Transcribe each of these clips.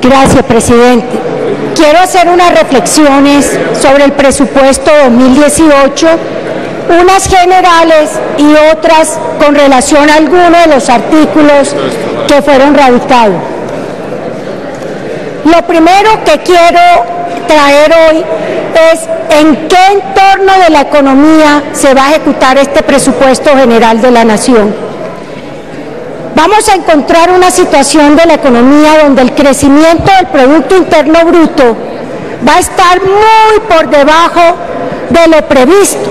Gracias, presidente. Quiero hacer unas reflexiones sobre el presupuesto 2018, unas generales y otras con relación a algunos de los artículos que fueron radicados. Lo primero que quiero traer hoy es en qué entorno de la economía se va a ejecutar este presupuesto general de la Nación. Vamos a encontrar una situación de la economía donde el crecimiento del Producto Interno Bruto va a estar muy por debajo de lo previsto.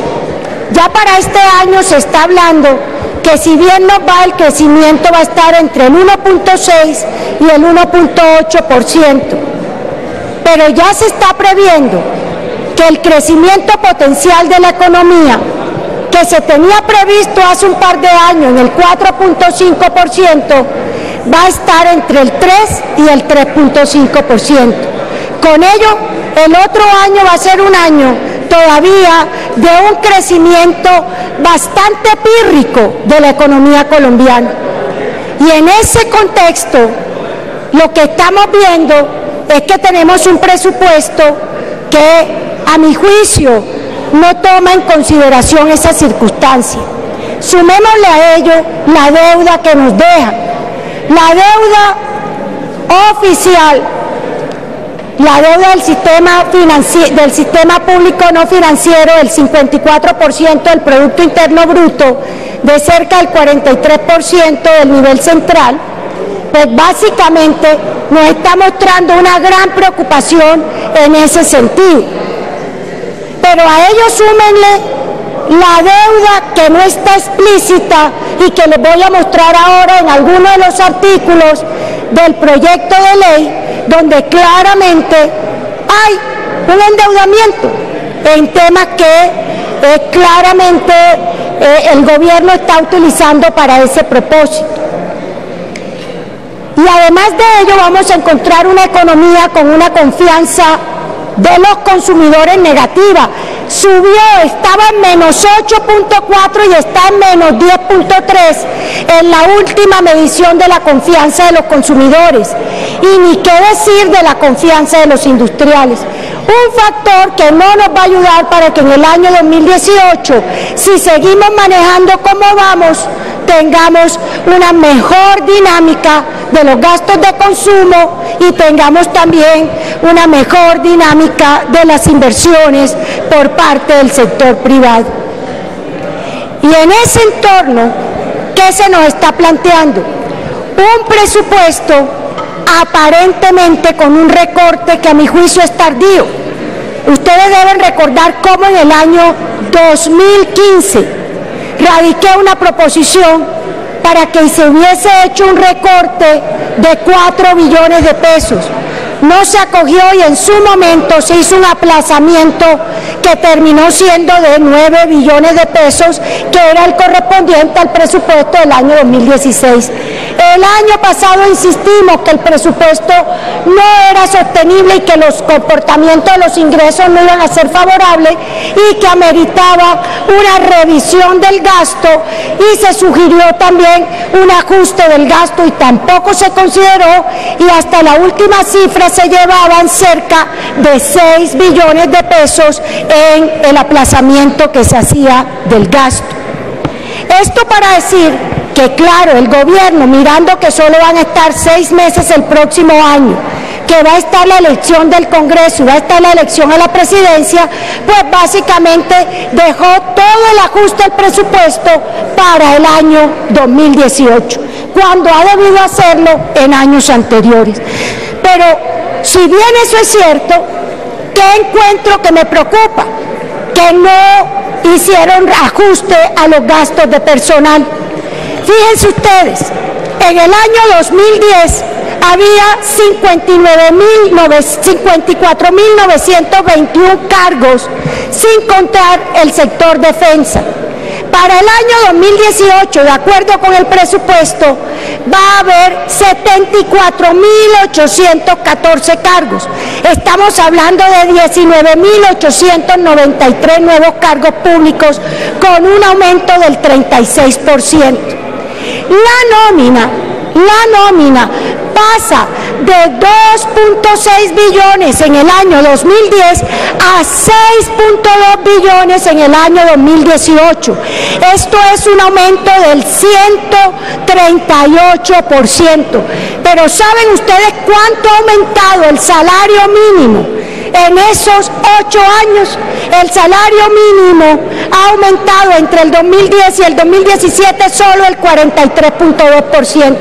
Ya para este año se está hablando que si bien nos va, el crecimiento va a estar entre el 1.6 y el 1.8%, pero ya se está previendo que el crecimiento potencial de la economía que se tenía previsto hace un par de años en el 4.5% va a estar entre el 3 y el 3.5%. Con ello, el otro año va a ser un año todavía de un crecimiento bastante pírrico de la economía colombiana. Y en ese contexto, lo que estamos viendo es que tenemos un presupuesto que, a mi juicio, no toma en consideración esa circunstancia. Sumémosle a ello la deuda que nos deja. La deuda oficial, la deuda del sistema público no financiero, el 54% del Producto Interno Bruto, de cerca del 43% del nivel central, pues básicamente nos está mostrando una gran preocupación en ese sentido. Pero a ello súmenle la deuda que no está explícita y que les voy a mostrar ahora en algunos de los artículos del proyecto de ley, donde claramente hay un endeudamiento en temas que claramente el gobierno está utilizando para ese propósito. Y además de ello vamos a encontrar una economía con una confianza de los consumidores negativa. Subió, estaba en menos 8.4 y está en menos 10.3 en la última medición de la confianza de los consumidores. Y ni qué decir de la confianza de los industriales. Un factor que no nos va a ayudar para que en el año 2018, si seguimos manejando como vamos, tengamos una mejor dinámica de los gastos de consumo y tengamos también una mejor dinámica de las inversiones por parte del sector privado. Y en ese entorno, ¿qué se nos está planteando? Un presupuesto aparentemente con un recorte que a mi juicio es tardío. Ustedes deben recordar cómo en el año 2015 radiqué una proposición para que se hubiese hecho un recorte de 4 billones de pesos. No se acogió y en su momento se hizo un aplazamiento que terminó siendo de 9 billones de pesos, que era el correspondiente al presupuesto del año 2016. El año pasado insistimos que el presupuesto no era sostenible y que los comportamientos de los ingresos no iban a ser favorables y que ameritaba una revisión del gasto, y se sugirió también un ajuste del gasto y tampoco se consideró, y hasta la última cifra se llevaban cerca de 6 billones de pesos en el aplazamiento que se hacía del gasto. Esto para decir que, claro, el gobierno, mirando que solo van a estar 6 meses el próximo año, que va a estar la elección del Congreso y va a estar la elección a la presidencia, pues básicamente dejó todo el ajuste del presupuesto para el año 2018, cuando ha debido hacerlo en años anteriores. Pero si bien eso es cierto, ¿qué encuentro que me preocupa? Que no hicieron ajuste a los gastos de personal. Fíjense ustedes, en el año 2010 había 54.921 cargos, sin contar el sector defensa. Para el año 2018, de acuerdo con el presupuesto, va a haber 74.814 cargos. Estamos hablando de 19.893 nuevos cargos públicos, con un aumento del 36%. La nómina pasa de 2.6 billones en el año 2010 a 6.2 billones en el año 2018. Esto es un aumento del 138%. Pero ¿saben ustedes cuánto ha aumentado el salario mínimo? En esos 8 años, el salario mínimo ha aumentado entre el 2010 y el 2017 solo el 43.2%.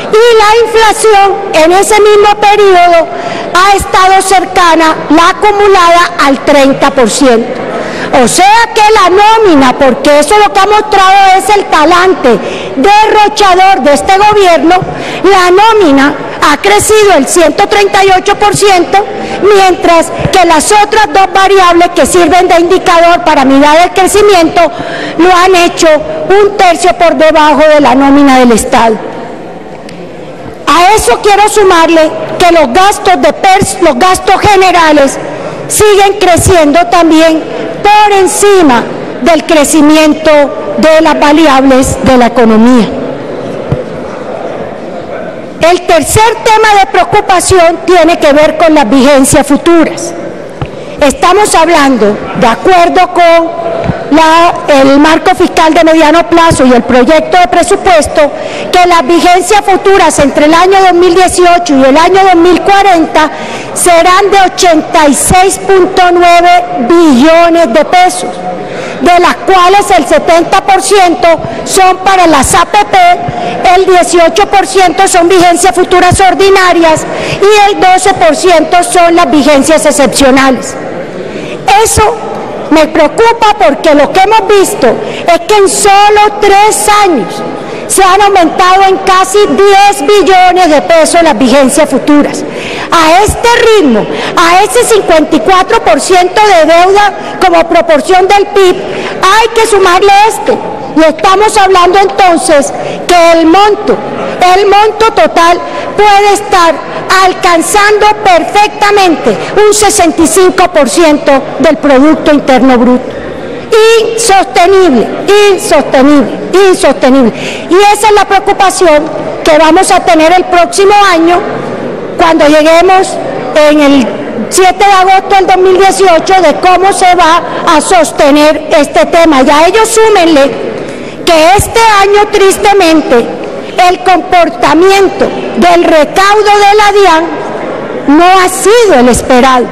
Y la inflación en ese mismo periodo ha estado cercana, la acumulada, al 30%. O sea que la nómina, porque eso lo que ha mostrado es el talante derrochador de este gobierno, la nómina ha crecido el 138%, mientras que las otras dos variables que sirven de indicador para mirar el crecimiento lo han hecho 1/3 por debajo de la nómina del Estado. A eso quiero sumarle que los gastos generales siguen creciendo también por encima del crecimiento de las variables de la economía. El tercer tema de preocupación tiene que ver con las vigencias futuras. Estamos hablando, de acuerdo con el marco fiscal de mediano plazo y el proyecto de presupuesto, que las vigencias futuras entre el año 2018 y el año 2040 serán de 86.9 billones de pesos, de las cuales el 70% son para las APP, el 18% son vigencias futuras ordinarias y el 12% son las vigencias excepcionales. Eso me preocupa porque lo que hemos visto es que en solo 3 años se han aumentado en casi 10 billones de pesos las vigencias futuras. A este ritmo, a ese 54% de deuda como proporción del PIB, hay que sumarle este. Y estamos hablando entonces que el monto total puede estar alcanzando perfectamente un 65% del Producto Interno Bruto. Insostenible. Y esa es la preocupación que vamos a tener el próximo año cuando lleguemos en el 7 de agosto del 2018 de cómo se va a sostener este tema. Y a ellos súmenle que este año tristemente el comportamiento del recaudo de la DIAN no ha sido el esperado.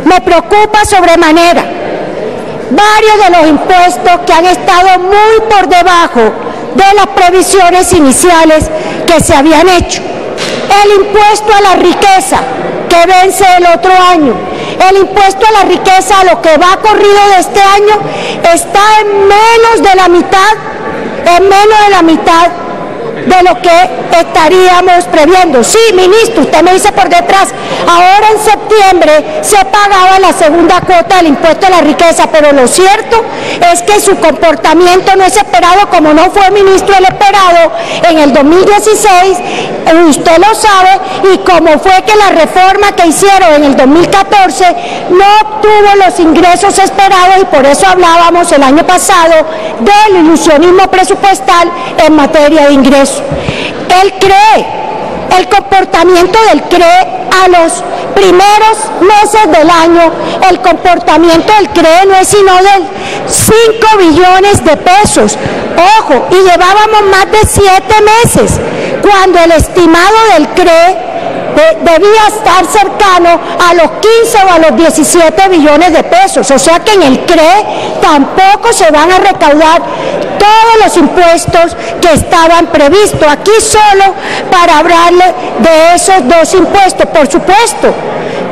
Me preocupa sobremanera varios de los impuestos que han estado muy por debajo de las previsiones iniciales que se habían hecho. El impuesto a la riqueza, que vence el otro año, el impuesto a la riqueza, a lo que va corrido de este año, está en menos de la mitad de lo que estaríamos previendo. Sí, ministro, usted me dice por detrás, ahora en septiembre se pagaba la segunda cuota del impuesto a la riqueza, pero lo cierto es que su comportamiento no es esperado, como no fue ministro el esperado en el 2016, usted lo sabe, y como fue que la reforma que hicieron en el 2014 no obtuvo los ingresos esperados, y por eso hablábamos el año pasado del ilusionismo presupuestal en materia de ingresos. El comportamiento del CRE a los primeros meses del año, el comportamiento del CRE no es sino de 5 billones de pesos. Ojo, y llevábamos más de 7 meses, cuando el estimado del CRE debía estar cercano a los 15 o a los 17 billones de pesos. O sea que en el CRE tampoco se van a recaudar todos los impuestos que estaban previstos. Aquí solo para hablarle de esos dos impuestos. Por supuesto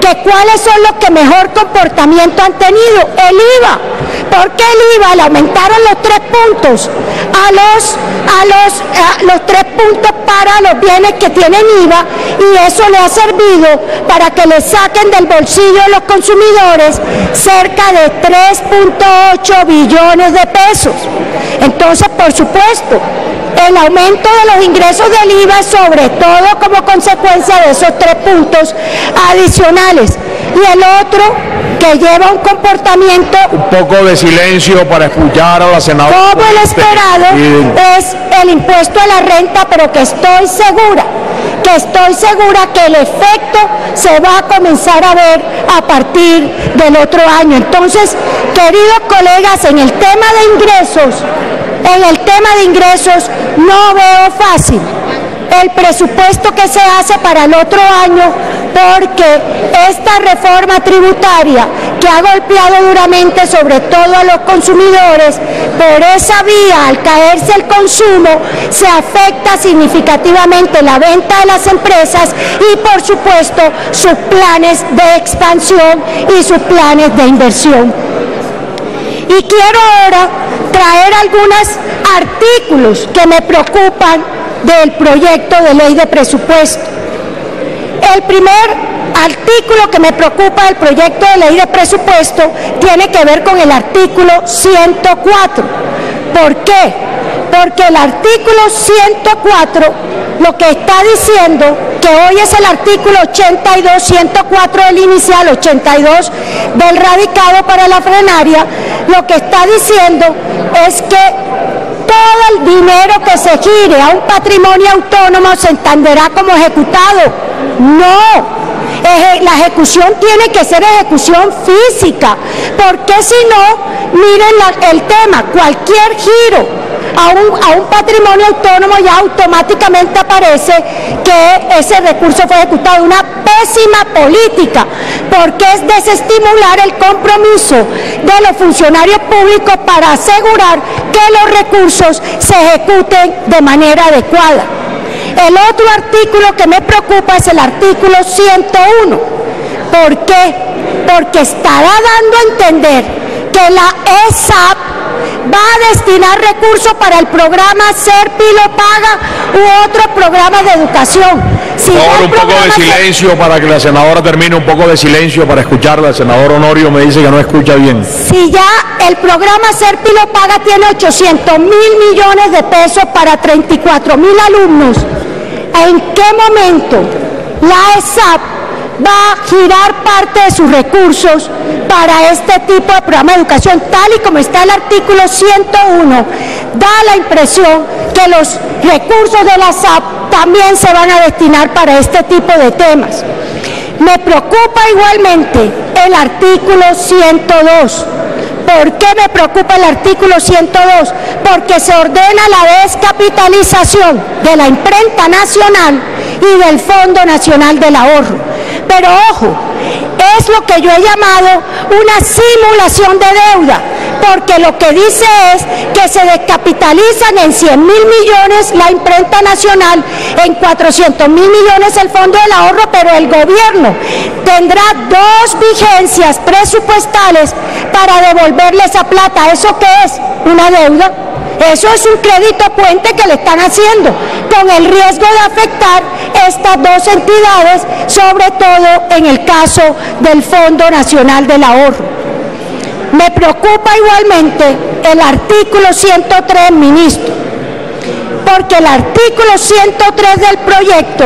que cuáles son los que mejor comportamiento han tenido. El IVA. ¿Por qué el IVA? Le aumentaron los 3 puntos los 3 puntos para los bienes que tienen IVA, y eso le ha servido para que le saquen del bolsillo a los consumidores cerca de 3.8 billones de pesos. Entonces, por supuesto, el aumento de los ingresos del IVA, sobre todo como consecuencia de esos 3 puntos adicionales. Y el otro, que lleva un comportamiento... Un poco de silencio para escuchar a la senadora. Como el esperado, es el impuesto a la renta, pero que estoy segura que estoy segura que el efecto se va a comenzar a ver a partir del otro año. Entonces, queridos colegas, en el tema de ingresos no veo fácil el presupuesto que se hace para el otro año, porque esta reforma tributaria que ha golpeado duramente sobre todo a los consumidores, por esa vía, al caerse el consumo, se afecta significativamente la venta de las empresas y, por supuesto, sus planes de expansión y sus planes de inversión. Y quiero ahora traer algunos artículos que me preocupan del proyecto de ley de presupuesto. El primer artículo que me preocupa del proyecto de ley de presupuesto tiene que ver con el artículo 104. ¿Por qué? Porque el artículo 104 lo que está diciendo, que hoy es el artículo 82, 104 del inicial, 82 del radicado para la frenaria, lo que está diciendo es que todo el dinero que se gire a un patrimonio autónomo se entenderá como ejecutado. No, la ejecución tiene que ser ejecución física, porque si no, miren el tema, cualquier giro a un patrimonio autónomo ya automáticamente aparece que ese recurso fue ejecutado. Una pésima política, porque es desestimular el compromiso de los funcionarios públicos para asegurar que los recursos se ejecuten de manera adecuada. El otro artículo que me preocupa es el artículo 101. ¿Por qué? Porque estará dando a entender que la ESAP va a destinar recursos para el programa SERPI lo paga u otros programas de educación. Por favor, un poco de silencio para que la senadora termine, un poco de silencio para escucharla. El senador Honorio me dice que no escucha bien. Si ya el programa SERPI lo paga tiene 800.000 millones de pesos para 34.000 alumnos, ¿en qué momento la ESAP va a girar parte de sus recursos para este tipo de programa de educación? Tal y como está el artículo 101, da la impresión que los recursos de la SAP también se van a destinar para este tipo de temas. Me preocupa igualmente el artículo 102. ¿Por qué me preocupa el artículo 102? Porque se ordena la descapitalización de la imprenta nacional y del Fondo Nacional del Ahorro. Pero ojo, es lo que yo he llamado una simulación de deuda, porque lo que dice es que se descapitalizan en 100.000 millones la imprenta nacional, en 400.000 millones el Fondo del Ahorro, pero el gobierno tendrá 2 vigencias presupuestales para devolverle esa plata. ¿Eso qué es? ¿Una deuda? Eso es un crédito puente que le están haciendo, con el riesgo de afectar estas 2 entidades, sobre todo en el caso del Fondo Nacional del Ahorro. Me preocupa igualmente el artículo 103, ministro, porque el artículo 103 del proyecto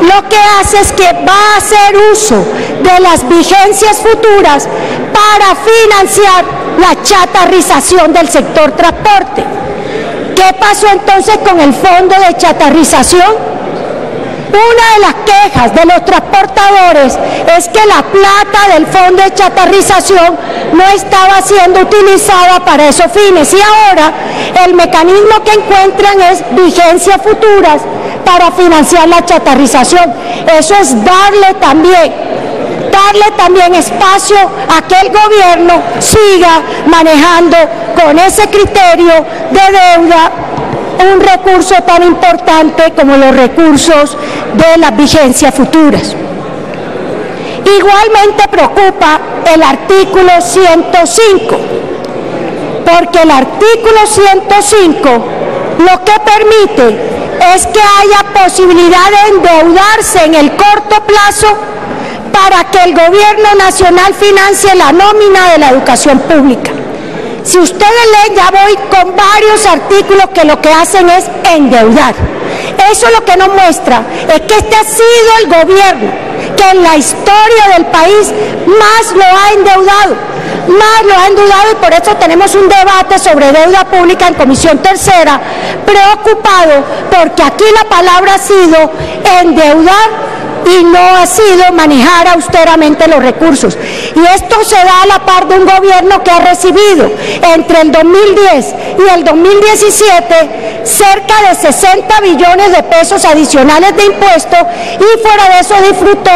lo que hace es que va a hacer uso de las vigencias futuras para financiar la chatarrización del sector transporte. ¿Qué pasó entonces con el fondo de chatarrización? Una de las quejas de los transportadores es que la plata del fondo de chatarrización no estaba siendo utilizada para esos fines, y ahora el mecanismo que encuentran es vigencias futuras para financiar la chatarrización. Eso es darle también espacio a que el gobierno siga manejando con ese criterio de deuda un recurso tan importante como los recursos de las vigencias futuras. Igualmente preocupa el artículo 105, porque el artículo 105 lo que permite es que haya posibilidad de endeudarse en el corto plazo para que el gobierno nacional financie la nómina de la educación pública. Si ustedes leen, ya voy con varios artículos que lo que hacen es endeudar. Eso lo que nos muestra es que este ha sido el gobierno que en la historia del país más lo ha endeudado, más lo ha endeudado, y por eso tenemos un debate sobre deuda pública en Comisión Tercera, preocupado porque aquí la palabra ha sido endeudar y no ha sido manejar austeramente los recursos. Y esto se da a la par de un gobierno que ha recibido entre el 2010 y el 2017 cerca de 60 billones de pesos adicionales de impuestos, y fuera de eso disfrutó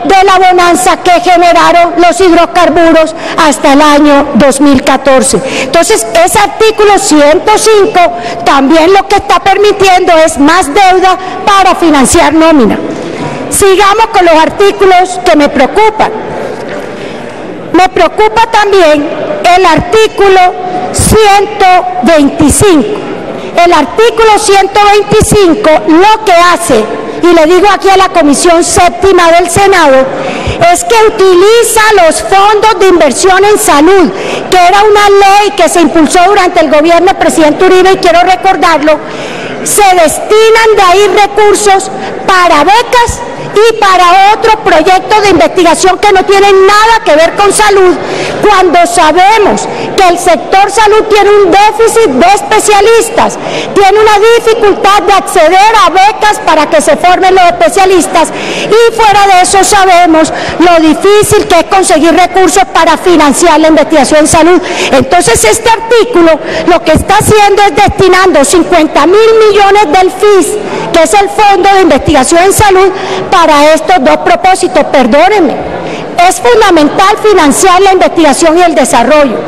de la bonanza que generaron los hidrocarburos hasta el año 2014. Entonces, ese artículo 105 también lo que está permitiendo es más deuda para financiar nómina. Sigamos con los artículos que me preocupan. Me preocupa también el artículo 125. El artículo 125 lo que hace, y le digo aquí a la Comisión Séptima del Senado, es que utiliza los fondos de inversión en salud, que era una ley que se impulsó durante el gobierno del presidente Uribe, y quiero recordarlo, se destinan de ahí recursos para becas y para otros proyectos de investigación que no tienen nada que ver con salud, cuando sabemos que el sector salud tiene un déficit de especialistas, tiene una dificultad de acceder a becas para que se formen los especialistas, y fuera de eso sabemos lo difícil que es conseguir recursos para financiar la investigación en salud. Entonces, este artículo lo que está haciendo es destinando 50.000 millones del FIS, que es el Fondo de Investigación en Salud, para estos dos propósitos. Perdónenme, es fundamental financiar la investigación y el desarrollo.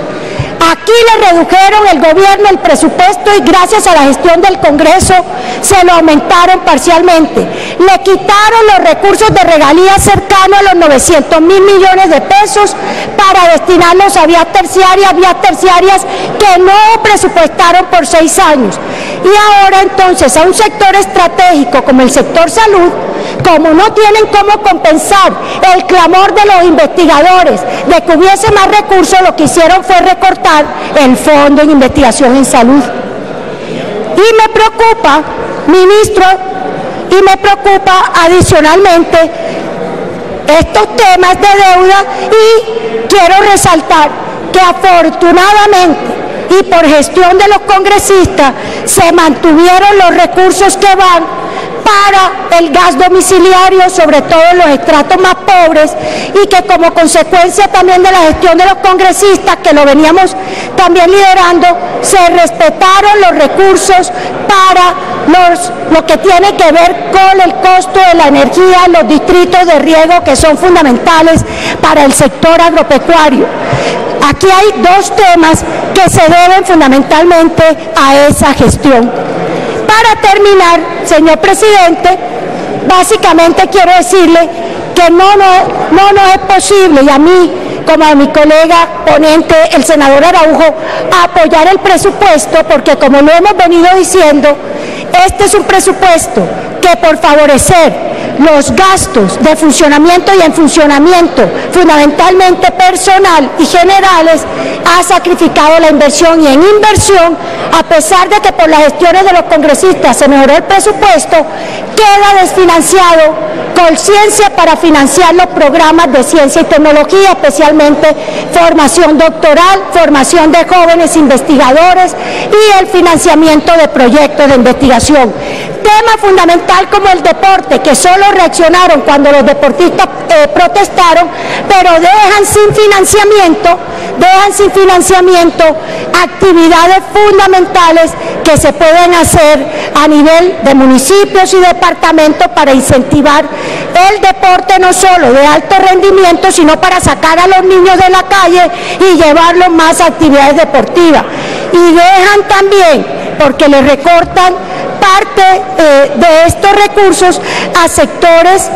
Aquí le redujeron el gobierno el presupuesto, y gracias a la gestión del Congreso se lo aumentaron parcialmente. Le quitaron los recursos de regalías cercanos a los 900.000 millones de pesos para destinarlos a vías terciarias que no presupuestaron por 6 años. Y ahora entonces a un sector estratégico como el sector salud, como no tienen cómo compensar el clamor de los investigadores de que hubiese más recursos, lo que hicieron fue recortar el Fondo de Investigación en Salud. Y me preocupa, ministro, y me preocupa adicionalmente estos temas de deuda, y quiero resaltar que afortunadamente y por gestión de los congresistas se mantuvieron los recursos que van para el gas domiciliario, sobre todo en los estratos más pobres, y que como consecuencia también de la gestión de los congresistas, que lo veníamos también liderando, se respetaron los recursos para lo que tiene que ver con el costo de la energía en los distritos de riego, que son fundamentales para el sector agropecuario. Aquí hay dos temas que se deben fundamentalmente a esa gestión. Para terminar, señor presidente, básicamente quiero decirle que no nos es posible, y a mí, como a mi colega ponente, el senador Araujo, apoyar el presupuesto, porque como lo hemos venido diciendo, este es un presupuesto que, por favorecer los gastos de funcionamiento y en funcionamiento, fundamentalmente personal y generales, ha sacrificado la inversión, y en inversión, a pesar de que por las gestiones de los congresistas se mejoró el presupuesto, queda desfinanciado Colciencia para financiar los programas de ciencia y tecnología, especialmente formación doctoral, formación de jóvenes investigadores y el financiamiento de proyectos de investigación. Tema fundamental como el deporte, que solo reaccionaron cuando los deportistas protestaron, pero dejan sin financiamiento actividades fundamentales que se pueden hacer a nivel de municipios y departamentos para incentivar el deporte, no solo de alto rendimiento, sino para sacar a los niños de la calle y llevarlos más a actividades deportivas. Y dejan también, porque le recortan parte de estos recursos a sectores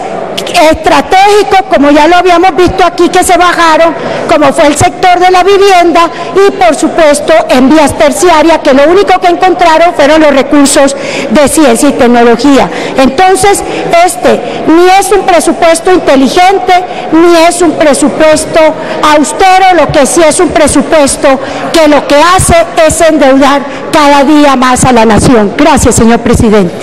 estratégicos, como ya lo habíamos visto aquí, que se bajaron, como fue el sector de la vivienda, y por supuesto en vías terciarias, que lo único que encontraron fueron los recursos de ciencia y tecnología. Entonces, este ni es un presupuesto inteligente, ni es un presupuesto austero, lo que sí es un presupuesto que lo que hace es endeudar cada día más a la nación. Gracias, señor presidente.